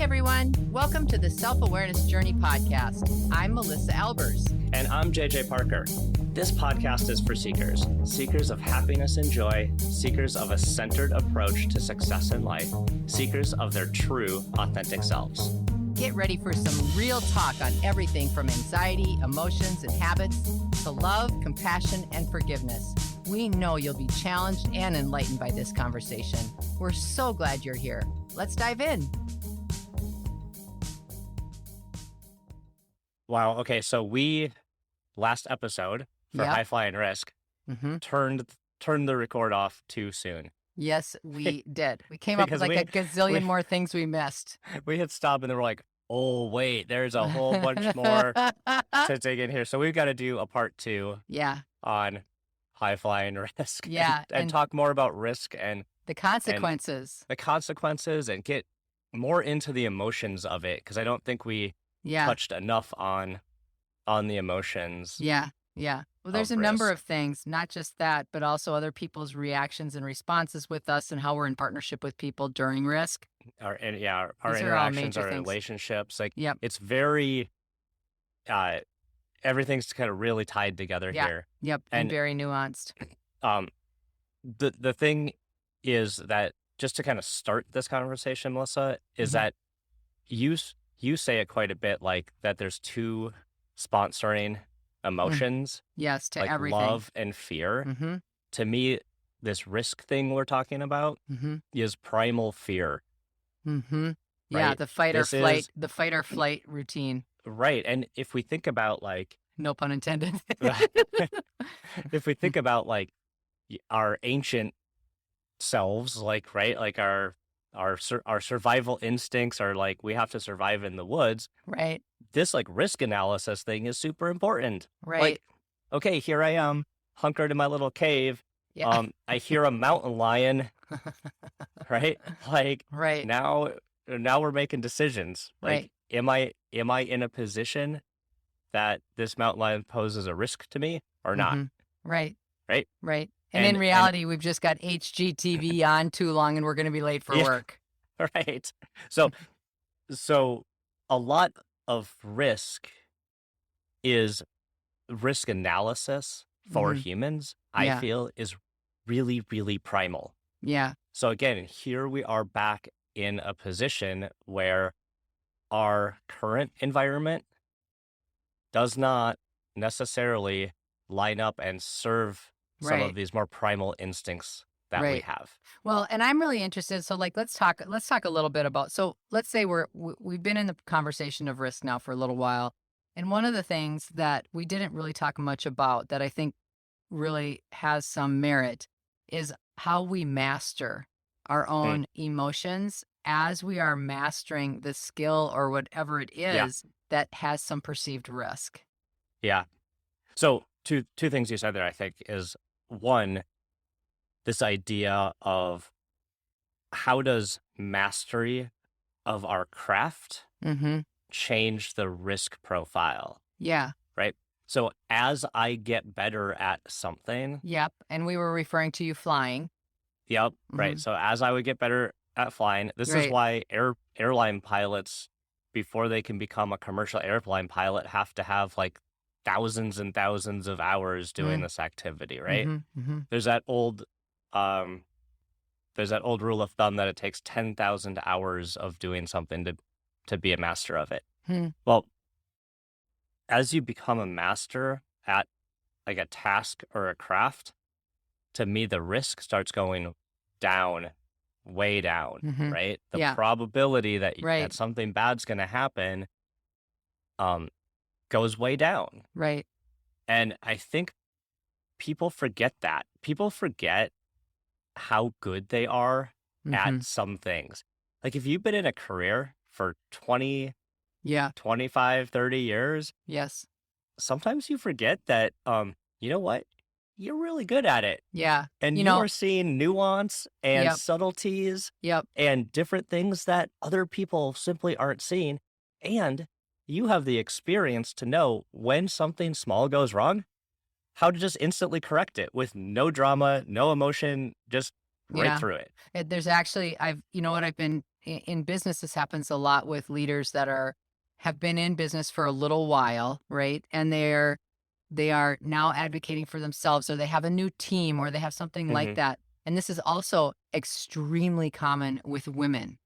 everyone. Welcome to the Self-Awareness Journey podcast. I'm Melissa Albers. And I'm JJ Parker. This podcast is for seekers, seekers of happiness and joy, seekers of a centered approach to success in life, seekers of their true, authentic selves. Get ready for some real talk on everything from anxiety, emotions, and habits to love, compassion, and forgiveness. We know you'll be challenged and enlightened by this conversation. We're so glad you're here. Let's dive in. Wow. Okay. So last episode for High Flying Risk, turned the record off too soon. Yes, we did. We came up with like a gazillion more things we missed. We hit stop and then we're like, oh, wait, there's a whole bunch more to dig in here. So we've got to do a part 2 on High Flying Risk. Yeah. And talk more about risk and the consequences. And get more into the emotions of it, because I don't think we touched enough on the emotions. Yeah. Well, there's a number of things, not just that, but also other people's reactions and responses with us and how we're in partnership with people during risk. Our interactions, our relationships. It's very, everything's kind of really tied together here. Yep. And very nuanced. The thing is that, just to kind of start this conversation, Melissa, is that you say it quite a bit, like that there's two sponsoring emotions. Yes, to like everything. Love and fear. To me, this risk thing we're talking about is primal fear. Yeah, right? the fight or flight routine. Right. And if we think about no pun intended. If we think about our ancient selves, our survival instincts are we have to survive in the woods. Right. This risk analysis thing is super important. Right. Okay, here I am, hunkered in my little cave. Yeah. I hear a mountain lion. Right. Right. Now we're making decisions. Right. Am I in a position that this mountain lion poses a risk to me or not? Right. Right. Right. And in reality, we've just got HGTV on too long and we're going to be late for work. Right. So a lot of risk analysis for humans, I feel, is really, really primal. Yeah. So again, here we are back in a position where our current environment does not necessarily line up and serve some of these more primal instincts that we have. Well, and I'm really interested. So let's talk a little bit about, so let's say we've been in the conversation of risk now for a little while. And one of the things that we didn't really talk much about that I think really has some merit is how we master our own emotions as we are mastering the skill or whatever it is that has some perceived risk. Yeah. So two things you said there, I think, is one, this idea of how does mastery of our craft change the risk profile? Yeah. Right. So as I get better at something. Yep. And we were referring to you flying. Yep. Right. So as I would get better at flying, this is why airline pilots, before they can become a commercial airline pilot, have to have thousands and thousands of hours doing this activity, right? There's that old rule of thumb that it takes 10,000 hours of doing something to be a master of it. Well, as you become a master at a task or a craft, to me, the risk starts going down, way down, right? The probability that something bad's going to happen goes way down. Right. And I think people forget that. People forget how good they are at some things. If you've been in a career for 20, 25, 30 years, yes, sometimes you forget that, you know what? You're really good at it. Yeah. And you are seeing nuance and subtleties and different things that other people simply aren't seeing. And you have the experience to know when something small goes wrong, how to just instantly correct it with no drama, no emotion, just right through it. There's actually, I've been in business, this happens a lot with leaders that have been in business for a little while, right? And they are now advocating for themselves, or they have a new team, or they have something like Hmm. that. And this is also extremely common with women.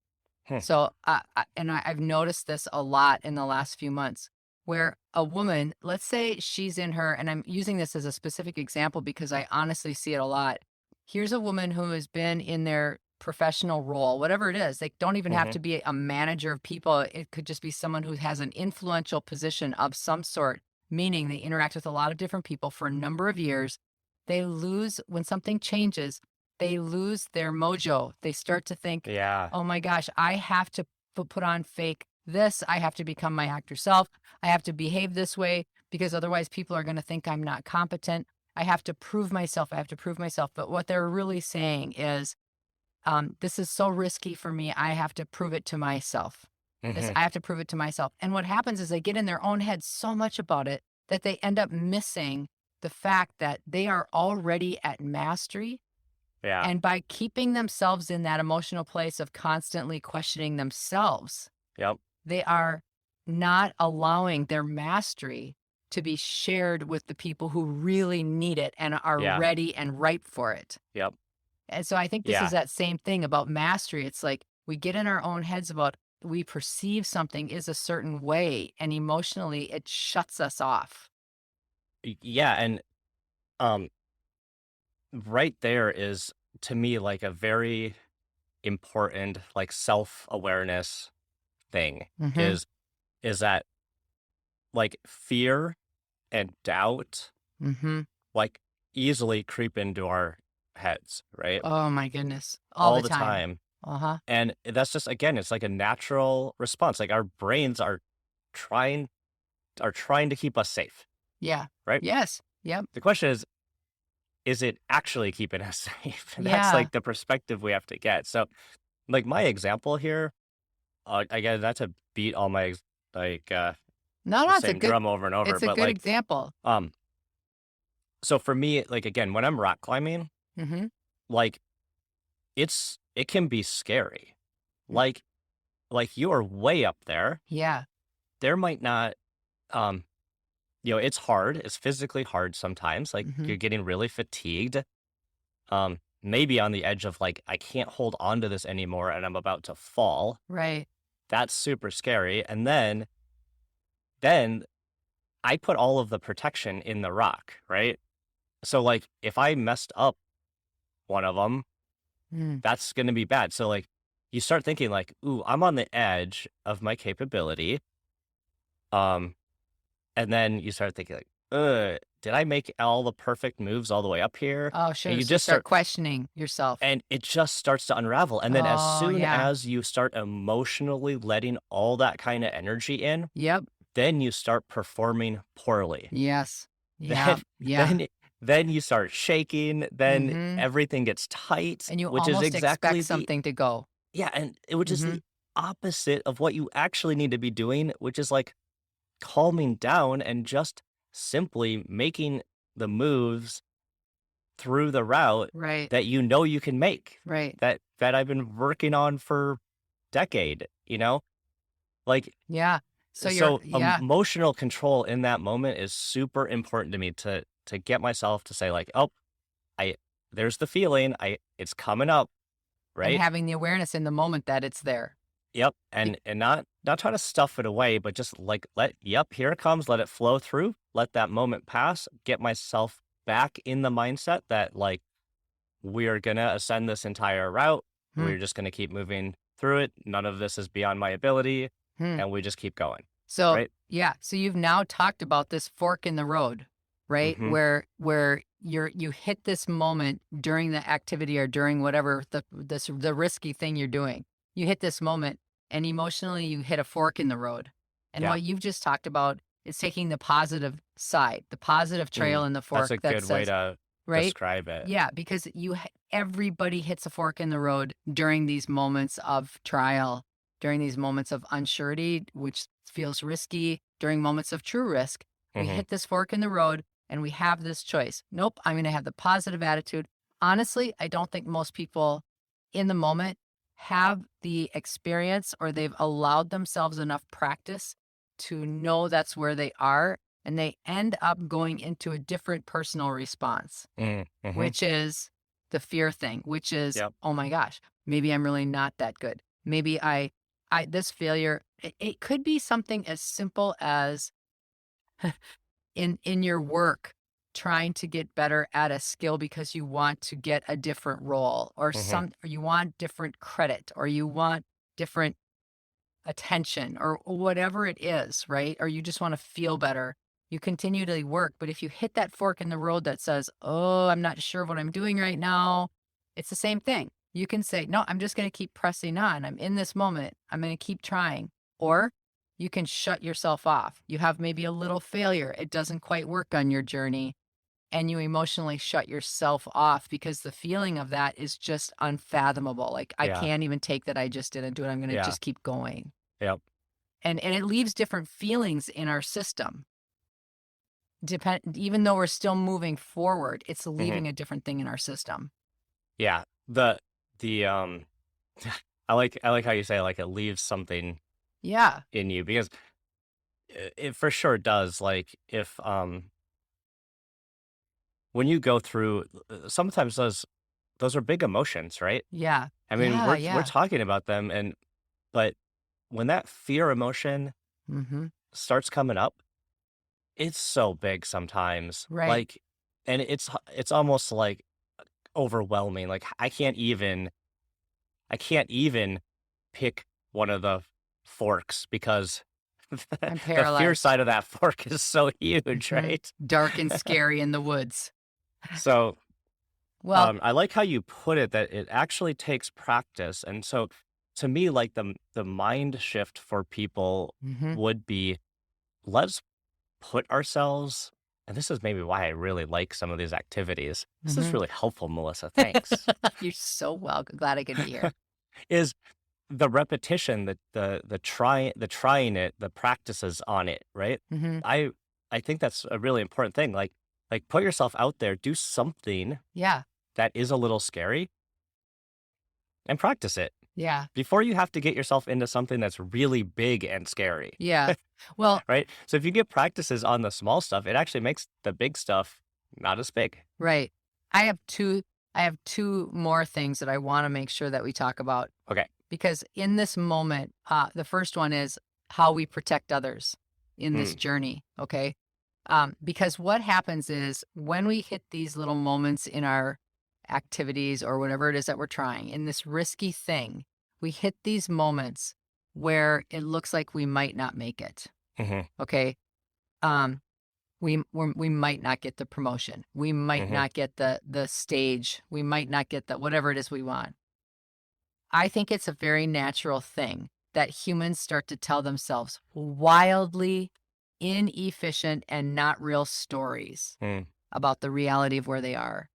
Hmm. So, I've noticed this a lot in the last few months, where a woman, let's say she's in her, and I'm using this as a specific example because I honestly see it a lot. Here's a woman who has been in their professional role, whatever it is. They don't even have Hmm. to be a manager of people. It could just be someone who has an influential position of some sort, meaning they interact with a lot of different people for a number of years. They lose, when something changes, they lose their mojo. They start to think, Yeah. oh my gosh, I have to put on fake this. I have to become my actor self. I have to behave this way because otherwise people are going to think I'm not competent. I have to prove myself. I have to prove myself. But what they're really saying is, this is so risky for me. I have to prove it to myself. Hmm. I have to prove it to myself. And what happens is they get in their own head so much about it that they end up missing the fact that they are already at mastery, Yeah. and by keeping themselves in that emotional place of constantly questioning themselves, Yep. they are not allowing their mastery to be shared with the people who really need it and are Yeah. ready and ripe for it. Yep. And so I think this is Yeah. that same thing about mastery. It's like we get in our own heads about, we perceive something is a certain way, and emotionally it shuts us off. Yeah. And um, right there is, to me, like a very important, like, self-awareness thing Mhm. is that, like, fear and doubt, Mhm. like, easily creep into our heads, right? Oh my goodness. All All the the time. time. Uh-huh. And that's just, again, it's like a natural response. Like, our brains trying trying to keep us safe, Yeah. right? Yes. Yep. The question is it actually keeping us safe? And that's Yeah. like the perspective we have to get. So, like, my example here, again, not to beat all my like No, the no, same drum over and over, it's a but good like, example. um, so for me, like, again, when I'm rock climbing, Mhm. like, it can be scary. Mm, Like you are way up there. yeah. There might not, um, it's hard. It's physically hard sometimes. Like, you're Mhm. getting really fatigued. Maybe on the edge of, like, I can't hold on to this anymore and I'm about to fall. Right. That's super scary. And then I put all of the protection in the rock, right? So, like, if I messed up one of them, Mm. that's gonna be bad. So, like, you start thinking like, "Ooh, I'm on the edge of my capability." Um, and then you start thinking like, did I make all the perfect moves all the way up here?" Oh, And sure. you So you just start start questioning yourself. and it just starts to unravel. And then as Oh, soon yeah. as you start emotionally letting all that kind of energy in, Yep. then you start performing poorly. Yes. Then Yeah. Yeah. then then you start shaking, then Mhm. everything gets tight, And you which is almost exactly expect the something to go. yeah, and which is Mhm. the opposite of what you actually need to be doing, which is, like, calming down and just simply making the moves through the route Right. that you know you can make, Right. that I've been working on for decade, you know? Like, Yeah. So you're, so yeah. emotional control in that moment is super important to me to get myself to say like, "Oh, I there's the feeling. It's coming up, And right?" having the awareness in the moment that it's there. Yep, Be and not try to stuff it away, but just like yep, here it comes, let it flow through, let that moment pass, get myself back in the mindset that like we are gonna ascend this entire route. Hmm. We're just gonna keep moving through it. None of this is beyond my ability, Hmm. and we just keep going. So, Right? yeah, so you've now talked about this fork in the road, right? Mm-hmm. Where you hit this moment during the activity, or during whatever the risky thing you're doing. You hit this moment, and emotionally you hit a fork in the road. And Yeah. what you've just talked about is taking the positive side, the positive trail in the That's fork a that good way says, to right? describe it. Yeah, because everybody hits a fork in the road during these moments of trial, during these moments of unsurety, which feels risky, during moments of true risk. We Mhm. hit this fork in the road and we have this choice. Nope, I'm going to have the positive attitude. Honestly, I don't think most people in the moment have the experience or they've allowed themselves enough practice to know that's where they are, and they end up going into a different personal response, Mm-hmm. which is the fear thing, which is, Yep. oh my gosh, maybe I'm really not that good. Maybe this failure, it could be something as simple as in your work trying to get better at a skill because you want to get a different role Mm-hmm. or you want different credit or you want different attention or whatever it is, right? Or you just want to feel better. You continue to work, but if you hit that fork in the road that says, "Oh, I'm not sure what I'm doing right now," it's the same thing. You can say, "No, I'm just going to keep pressing on. I'm in this moment. I'm going to keep trying." Or you can shut yourself off. You have maybe a little failure. It doesn't quite work on your journey, and you emotionally shut yourself off because the feeling of that is just unfathomable. Like, I Yeah. can't even take that I just didn't do it. I'm going to Yeah. just keep going. Yep. And it leaves different feelings in our system. Even though we're still moving forward, it's Mm-hmm. leaving a different thing in our system. Yeah. The I like how you say like it leaves something Yeah. in you because it for sure does. Like if when you go through sometimes those are big emotions, right? Yeah. I mean, Yeah. we're Yeah. talking about them and but when that fear emotion Mhm. starts coming up, it's so big sometimes. Right. Like and it's almost like overwhelming. Like I can't even pick one of the forks because I'm the fear paralyzed. side of that fork is so huge, Mhm. right? Dark and scary in the woods. So, Well, I like how you put it that it actually takes practice, and so to me, like the mind shift for people mhm. would be let's put ourselves, and this is maybe why I really like some of these activities. This is Mhm. really helpful, Melissa. Thanks. You're so welcome. Glad I could be here. Is the repetition, the trying it, the practices on it, right? Mhm. I I think that's a really important thing. Like put yourself out there, do something Yeah. that is a little scary and practice it Yeah. before you have to get yourself into something that's really big and scary, Yeah. Well, right? So if you get practices on the small stuff, it actually makes the big stuff not as big. right. I have 2 I have 2 more things that I wanna make sure that we talk about Okay. because in this moment, the first one is how we protect others in this Mm, journey, okay? Because what happens is when we hit these little moments in our activities or whatever it is that we're trying, in this risky thing, we hit these moments where it looks like we might not make it, mhm, okay? Um, we might not get the promotion. We might mhm, not get the stage. We might not get the whatever it is we want. I think it's a very natural thing that humans start to tell themselves wildly inefficient and not real stories mm, about the reality of where they are.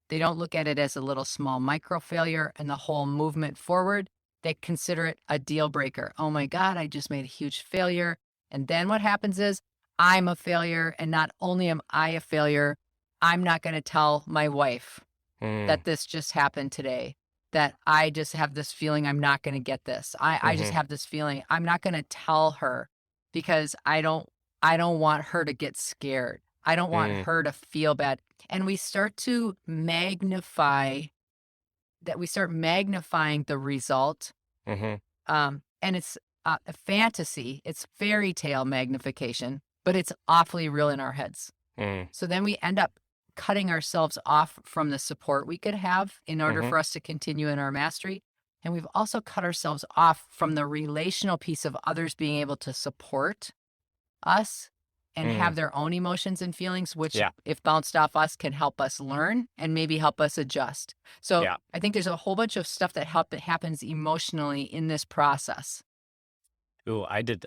They don't look at it as a little small micro failure and the whole movement forward. They consider it a deal breaker. Oh my God, I just made a huge failure. And then what happens is I'm a failure. And not only am I a failure, I'm not going to tell my wife mm, that this just happened today, that I just have this feeling I'm not going to get this. I just mhm, have this feeling I'm not going to tell her because I don't want her to get scared. I don't want mm, her to feel bad. And we start to magnify that we start magnifying the result. mhm, And it's a fantasy. It's fairy tale magnification, but it's awfully real in our heads. mm, So then we end up cutting ourselves off from the support we could have in order mhm, for us to continue in our mastery. And we've also cut ourselves off from the relational piece of others being able to support us and mm. have their own emotions and feelings, which, Yeah, if bounced off us, can help us learn and maybe help us adjust. So yeah. I think there's a whole bunch of stuff that happens emotionally in this process. Ooh, I did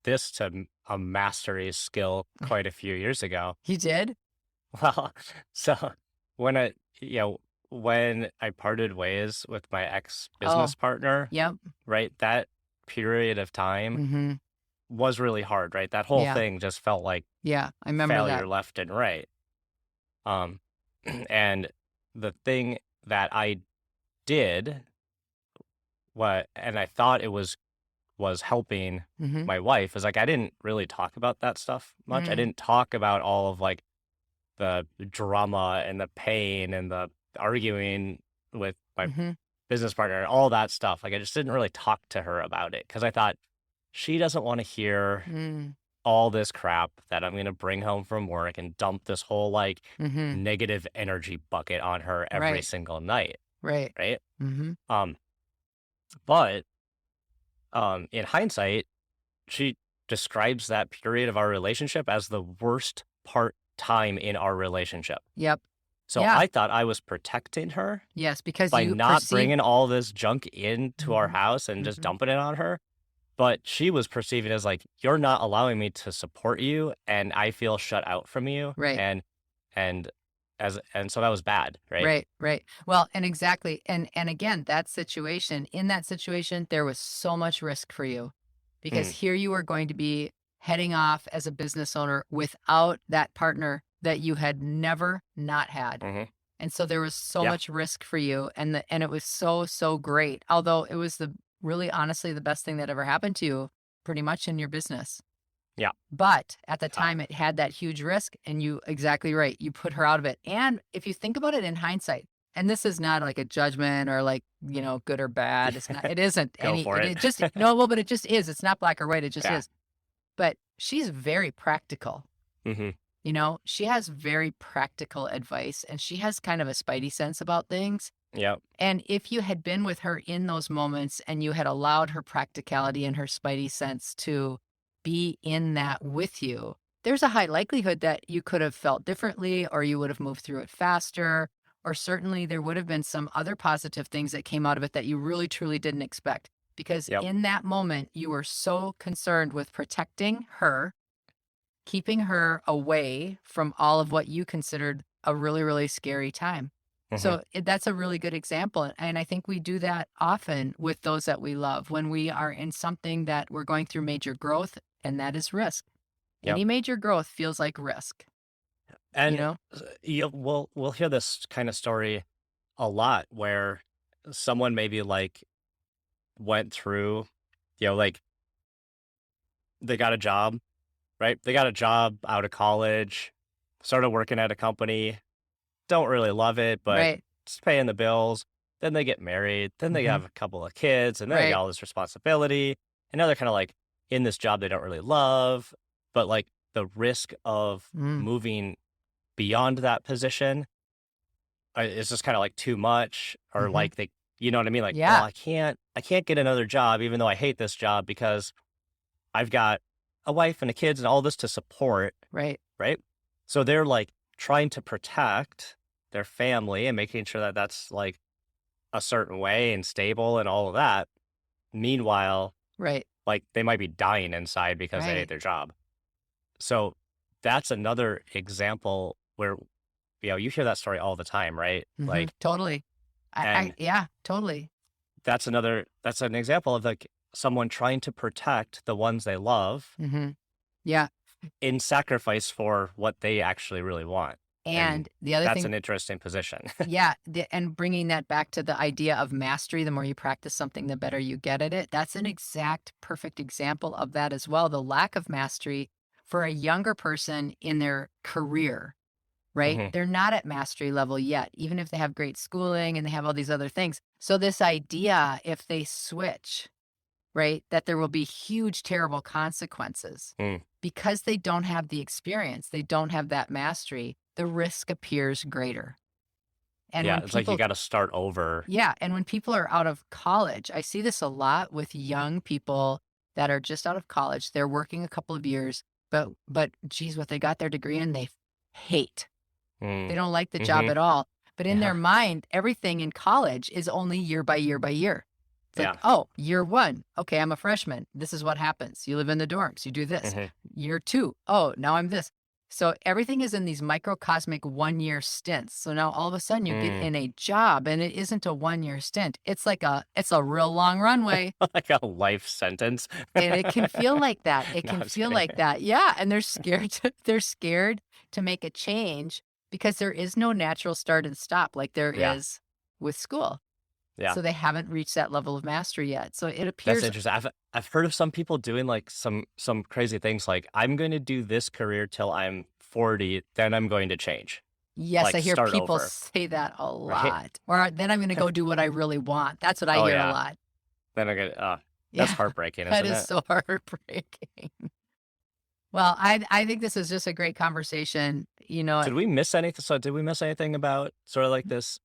this to a mastery skill quite a few years ago. You did? Well, so when I when I parted ways with my ex-business Oh, partner, yep. right, that period of time Hmm. was really hard, right? That whole Yeah. thing just felt like Yeah. I remember failure that. left and right. Um, and the thing that I did and I thought it was helping Mm-hmm. my wife, is like I didn't really talk about that stuff much. I Mm-hmm. didn't talk about all of like the drama and the pain and the arguing with my Mm-hmm. business partner and all that stuff. Like I just didn't really talk to her about it because I thought she doesn't want to hear all this crap that I'm going to bring home from work and dump this whole like Mm-hmm. negative energy bucket on her every Right. single night. Right. Right. Mm-hmm. Um, but in hindsight, she describes that period of our relationship as the worst part time in our relationship. Yep. So Yeah. I thought I was protecting her Yes, because by you not perceive. bringing all this junk into our Mm-hmm. house and just Mm-hmm. dumping it on her. But she was perceiving it as like, you're not allowing me to support you and I feel shut out from you. Right. And and so that was bad, right? Right, right. Well, and exactly. And again, in that situation, there was so much risk for you because Mm, here you were going to be heading off as a business owner without that partner that you had never not had. hmm. And so there was so Yeah. much risk for you and it was so, so great. Although it was the really honestly the best thing that ever happened to you pretty much in your business. Yeah. But at the Uh, time, it had that huge risk, and you exactly right. You put her out of it. And if you think about it in hindsight, and this is not like a judgment or like, good or bad. It's not, it isn't go any, for it. it just, no, well, but it just is. It's not black or white. It just Yeah. is. But she's very practical. Hmm. She has very practical advice and she has kind of a spidey sense about things. Yep. And if you had been with her in those moments and you had allowed her practicality and her spidey sense to be in that with you, there's a high likelihood that you could have felt differently or you would have moved through it faster. Or certainly there would have been some other positive things that came out of it that you really truly didn't expect. Because Yep. in that moment, you were so concerned with protecting her, keeping her away from all of what you considered a really, really scary time. Hmm. So that's a really good example. And I think we do that often with those that we love when we are in something that we're going through major growth, and that is risk. Yep. Any major growth feels like risk, you And know? we'll hear this kind of story a lot where someone maybe like went through, like they got a job, right? They got a job out of college, started working at a company, don't really love it, but Right. it's paying the bills. Then they get married, then they Hmm. have a couple of kids, and then they got Right. all this responsibility. And now they're kind of like in this job they don't really love, but like the risk of Mm. moving beyond that position is just kind of like too much, or Hmm. like you know what I mean? Like, well, Yeah. I can't get another job, even though I hate this job because I've got a wife and a kids and all this to support, Right. right? So they're like trying to protect their family and making sure that that's like a certain way and stable and all of that. Meanwhile, Right. like they might be dying inside because they hate Right. their job. So that's another example where, you hear that story all the time, right? Hmm. Like, Totally. and Yeah, totally. that's an example of like someone trying to protect the ones they love Hmm. Yeah. in sacrifice for what they actually really want. And And the other that's thing, an interesting position. yeah, and bringing that back to the idea of mastery, the more you practice something, the better you get at it. That's an exact perfect example of that as well. The lack of mastery for a younger person in their career, right? Hmm. They're not at mastery level yet, even if they have great schooling and they have all these other things. So this idea, if they switch, right, that there will be huge, terrible consequences Mm. because they don't have the experience, they don't have that mastery, the risk appears greater. And Yeah, when it's like you people, got to start over. yeah, and when people are out of college, I see this a lot with young people that are just out of college. They're working a couple of years, but geez, what they got their degree in, they hate. They Mm. don't like the job Hmm. at all. But in their Yeah. mind, everything in college is only year by year by year. It's like, Yeah. oh, year one. Okay, I'm a freshman. This is what happens. You live in the dorms. You do this. Hmm. Year two. Oh, now I'm this. So everything is in these microcosmic 1 year stints. So now all of a sudden you get Mm. in a job and it isn't a 1 year stint. It's a real long runway. Like a life sentence. And it can feel like that. It No, can I'm just feel kidding. like that. Yeah. And they're scared to make a change because there is no natural start and stop like there Yeah. is with school. Yeah. So they haven't reached that level of mastery yet. So it That's appears, interesting. I've heard of some people doing like some crazy things like I'm going to do this career till I'm 40, then I'm going to change. yes, I Like hear start people over, say that a right? lot. Or then I'm going to go do what I really want. That's what I Oh hear a yeah. lot. Then I get that's Yeah, heartbreaking, that isn't is it? so heartbreaking. Well, I think this is just a great conversation. Did we miss anything? So did we miss anything about sort of like this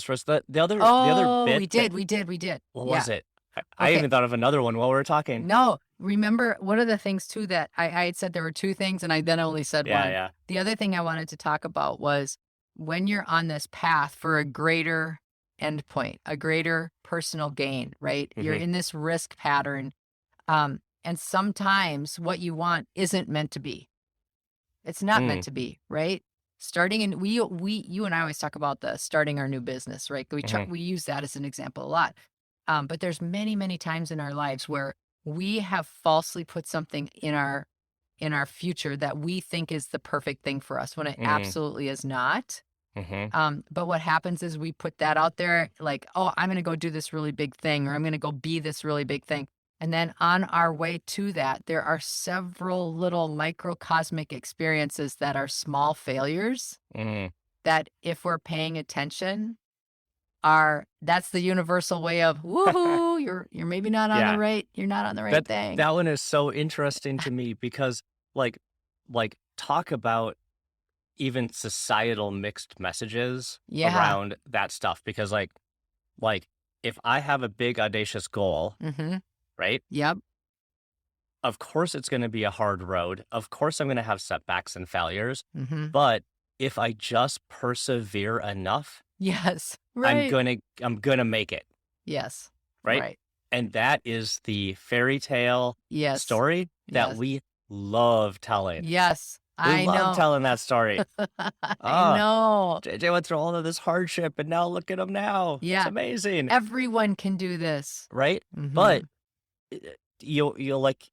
first the other Oh, bit that we did. what Yeah. was it? I Okay. even thought of another one while we were talking. No, remember one of the things too that I had said there were two things and I then only said Yeah, one. yeah. The other thing I wanted to talk about was when you're on this path for a greater endpoint, a greater personal gain, right? You're Mhm. in this risk pattern. And sometimes what you want isn't meant to be. It's not meant Mm, to be, right? Starting and you and I always talk about the starting our new business, right? mhm, We use that as an example a lot. But there's many times in our lives where we have falsely put something in our future that we think is the perfect thing for us when it mhm, absolutely is not. mhm, But what happens is we put that out there like, oh, I'm going to go do this really big thing, or I'm going to go be this really big thing. And then on our way to that, there are several little microcosmic experiences that are small failures mhm. that if we're paying attention are that's the universal way of woohoo, you're maybe not on the Yeah. right, you're not on the right That thing. that one is so interesting to me because like talk about even societal mixed messages Yeah. around that stuff because like if I have a big audacious goal, Mm-hmm. right? Yep. Of course it's going to be a hard road. Of course I'm going to have setbacks and failures, Mm-hmm. but if I just persevere enough, Yes. I'm Right. going to I'm going to make it, Yes. right? Right. And that is the fairy tale Yes. story that Yes. we love telling. Yes. We I love know. telling that story. I Ah, know. JJ went through all of this hardship and now look at him now. It's Yeah. amazing, Everyone can do this. right? Mm-hmm. But uh, you'll like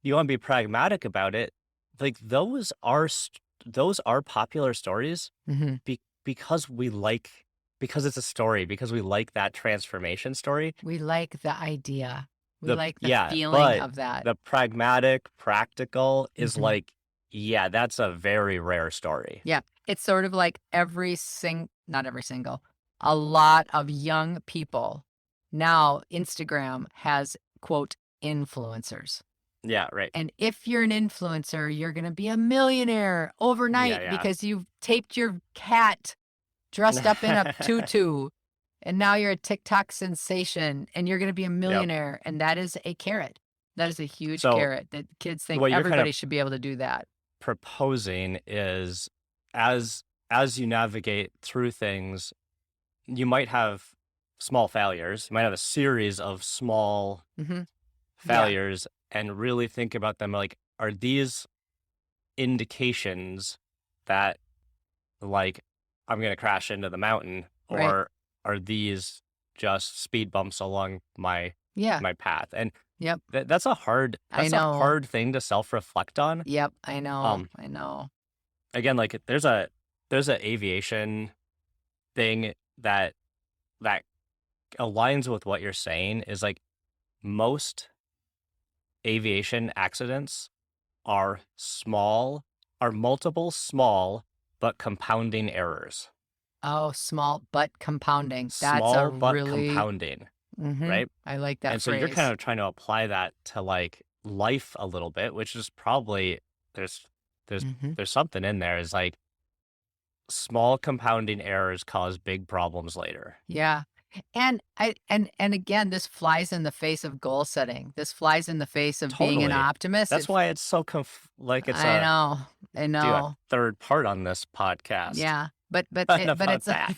you want to be pragmatic about it. Like those are popular stories Mm-hmm. because we like because it's a story because we like that transformation story. We like the idea. We The like the yeah, feeling but of that. the pragmatic, practical is Mm-hmm. like, yeah, that's a very rare story. Yeah. It's sort of like not every single, a lot of young people now Instagram has quote influencers. Yeah, right. And if you're an influencer, you're going to be a millionaire Yeah, overnight yeah. because you've taped your cat dressed up in a tutu and now you're a TikTok sensation and you're going to be a Yep. millionaire. And that is a carrot. That is a huge So carrot that kids think what you're kind of everybody should be able to do that. proposing is as as you navigate through things, you might have small failures. You might have a series of small Hmm. Yeah. failures and really think about them like, are these indications that like I'm gonna crash into the mountain, Right. or are these just speed bumps along Yeah. my path? And Yep. I that's a know. hard thing to self-reflect on. Yep. I know. Um, I know. again, like there's a aviation thing that aligns with what you're saying is like most aviation accidents are are multiple small but compounding errors. Oh, small but compounding. That's a Small but really, compounding, hmm, right? I like that And so you're kind phrase. of trying to apply that to like life a little bit, which is probably there's there's Hmm. there's something in there is like small compounding errors cause big problems later. Yeah. And again, this flies in the face of goal setting. This flies in the face of being an Totally. optimist. That's why it's so like it's I a know. I do a know. third part on this podcast Yeah. But about it's that.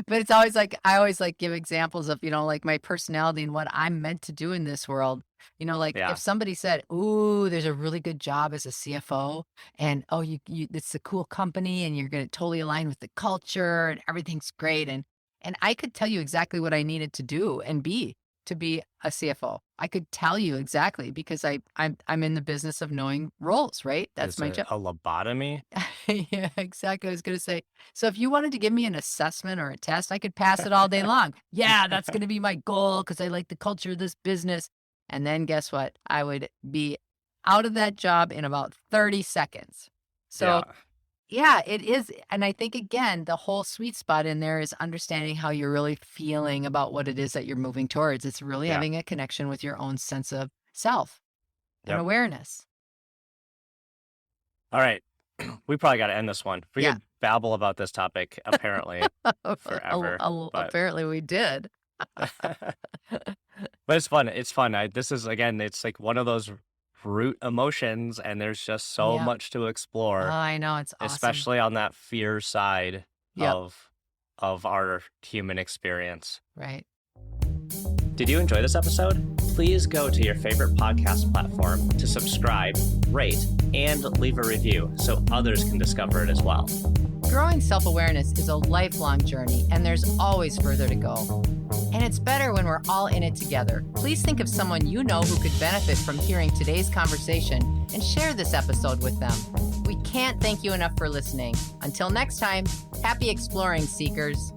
but it's always like I always like give examples of, like my personality and what I'm meant to do in this world. Like if Yeah. somebody said, "Ooh, there's a really good job as a CFO and oh, you it's a cool company and you're going to totally align with the culture and everything's great." And I could tell you exactly what I needed to do and be. to be a CFO. I could tell you exactly because I'm in the business of knowing roles, right? That's Is my it job. a lobotomy? Yeah, exactly. I was going to say, so if you wanted to give me an assessment or a test, I could pass it all day long. Yeah, that's going to be my goal because I like the culture of this business. And then guess what? I would be out of that job in about 30 seconds. So Yeah. yeah, it is. And I think, again, the whole sweet spot in there is understanding how you're really feeling about what it is that you're moving towards. It's really Yeah. having a connection with your own sense of self and Yep. awareness. All right. We probably got to end this one. We Yeah. could babble about this topic apparently forever, but Apparently we did. but it's fun. It's fun. This is again, it's like one of those root emotions, and there's just so Yep. much to Oh, explore, I know. It's awesome. especially on that fear side Yep. of our human experience. Right. Did you enjoy this episode? Please go to your favorite podcast platform to subscribe, rate, and leave a review so others can discover it as well. Growing self-awareness is a lifelong journey, and there's always further to go. And it's better when we're all in it together. Please think of someone you know who could benefit from hearing today's conversation and share this episode with them. We can't thank you enough for listening. Until next time, happy exploring, seekers.